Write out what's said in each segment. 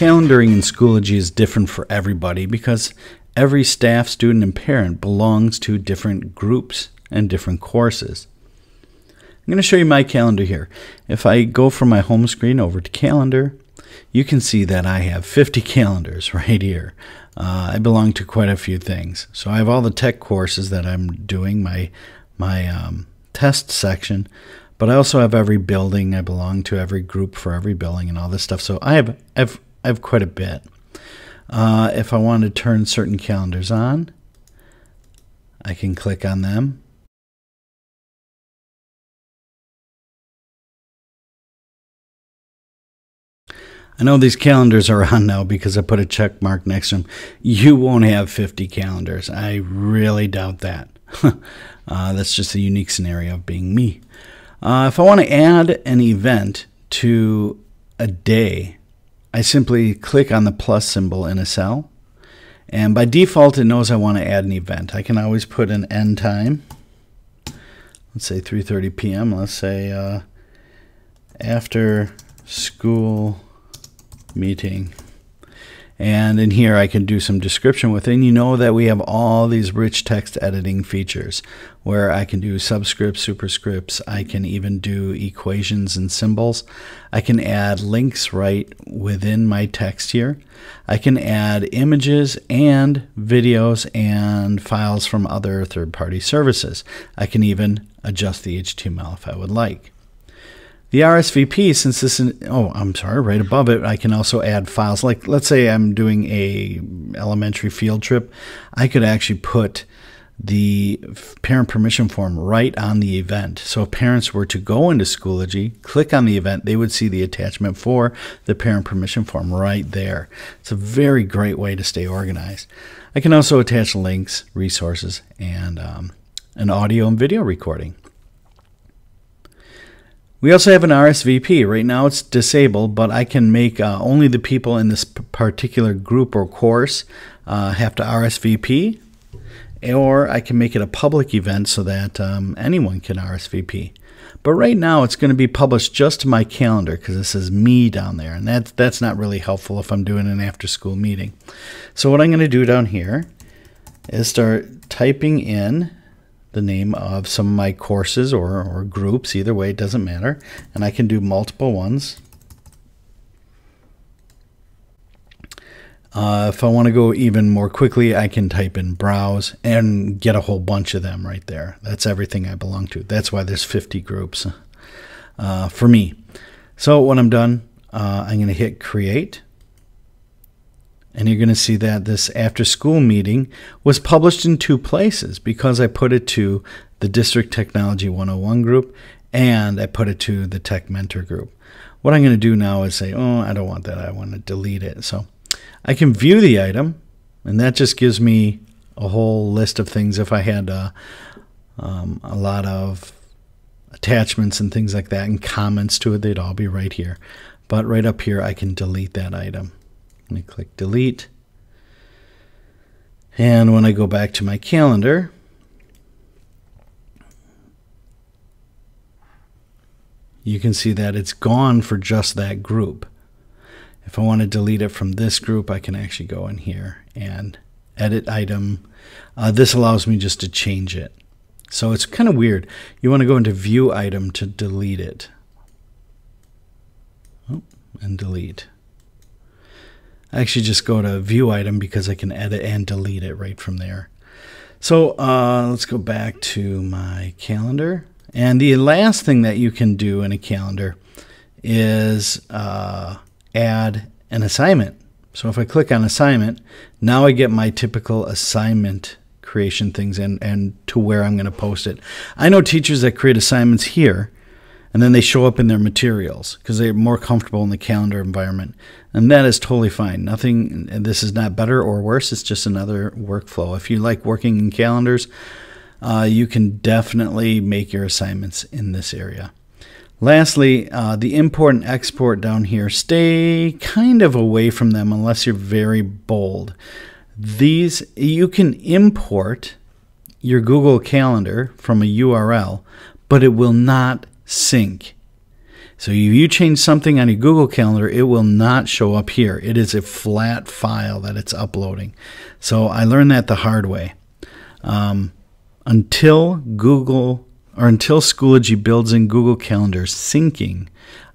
Calendaring in Schoology is different for everybody because every staff, student, and parent belongs to different groups and different courses. I'm going to show you my calendar here. If I go from my home screen over to calendar, you can see that I have 50 calendars right here. I belong to quite a few things. So I have all the tech courses that I'm doing, my test section, but I also have every building I belong to, every group for every building and all this stuff. So I have quite a bit. If I want to turn certain calendars on, I can click on them. I know these calendars are on now because I put a check mark next to them. You won't have 50 calendars. I really doubt that. That's just a unique scenario of being me. If I want to add an event to a day, I simply click on the plus symbol in a cell. And by default, it knows I want to add an event. I can always put an end time. Let's say 3:30 p.m. Let's say after school meeting. And in here I can do some description with it. And you know that we have all these rich text editing features where I can do subscripts, superscripts. I can even do equations and symbols. I can add links right within my text here. I can add images and videos and files from other third-party services. I can even adjust the HTML if I would like. The RSVP, since this is, right above it, I can also add files. Like, let's say I'm doing a elementary field trip. I could actually put the parent permission form right on the event. So if parents were to go into Schoology, click on the event, they would see the attachment for the parent permission form right there. It's a very great way to stay organized. I can also attach links, resources, and an audio and video recording. We also have an RSVP. Right now it's disabled, but I can make only the people in this particular group or course have to RSVP, or I can make it a public event so that anyone can RSVP. But right now it's going to be published just to my calendar because it says me down there, and that's not really helpful if I'm doing an after-school meeting. So what I'm going to do down here is start typing in the name of some of my courses or groups. Either way, it doesn't matter. And I can do multiple ones. If I want to go even more quickly, I can type in browse and get a whole bunch of them right there. That's everything I belong to. That's why there's 50 groups for me. So when I'm done, I'm going to hit create. And you're going to see that this after-school meeting was published in 2 places because I put it to the District Technology 101 group and I put it to the Tech Mentor group. What I'm going to do now is say, oh, I don't want that. I want to delete it. So I can view the item, and that just gives me a whole list of things. If I had a lot of attachments and things like that and comments to it, they'd all be right here. But right up here, I can delete that item. Let me click delete. And when I go back to my calendar, you can see that it's gone for just that group. If I want to delete it from this group, I can actually go in here and edit item. This allows me just to change it. So it's kind of weird. You want to go into view item to delete it. Oh, and delete. I actually just go to view item because I can edit and delete it right from there. So let's go back to my calendar. And the last thing that you can do in a calendar is add an assignment. So if I click on assignment, now I get my typical assignment creation things and to where I'm going to post it. I know teachers that create assignments here and then they show up in their materials because they're more comfortable in the calendar environment. And that is totally fine. Nothing, this is not better or worse. It's just another workflow. If you like working in calendars, you can definitely make your assignments in this area. Lastly, the import and export down here, stay kind of away from them unless you're very bold. These, you can import your Google Calendar from a URL, but it will not sync. So if you change something on your Google Calendar, it will not show up here. It is a flat file that it's uploading. So I learned that the hard way. Until Schoology builds in Google Calendar syncing,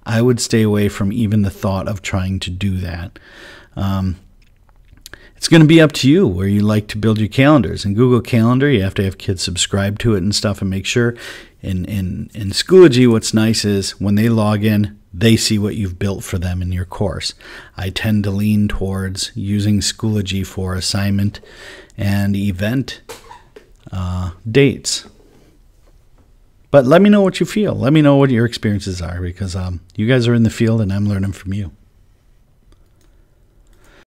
I would stay away from even the thought of trying to do that. It's going to be up to you where you like to build your calendars. In Google Calendar, you have to have kids subscribe to it and stuff and make sure. In Schoology, what's nice is when they log in, they see what you've built for them in your course. I tend to lean towards using Schoology for assignment and event dates. But let me know what you feel. Let me know what your experiences are, because you guys are in the field and I'm learning from you.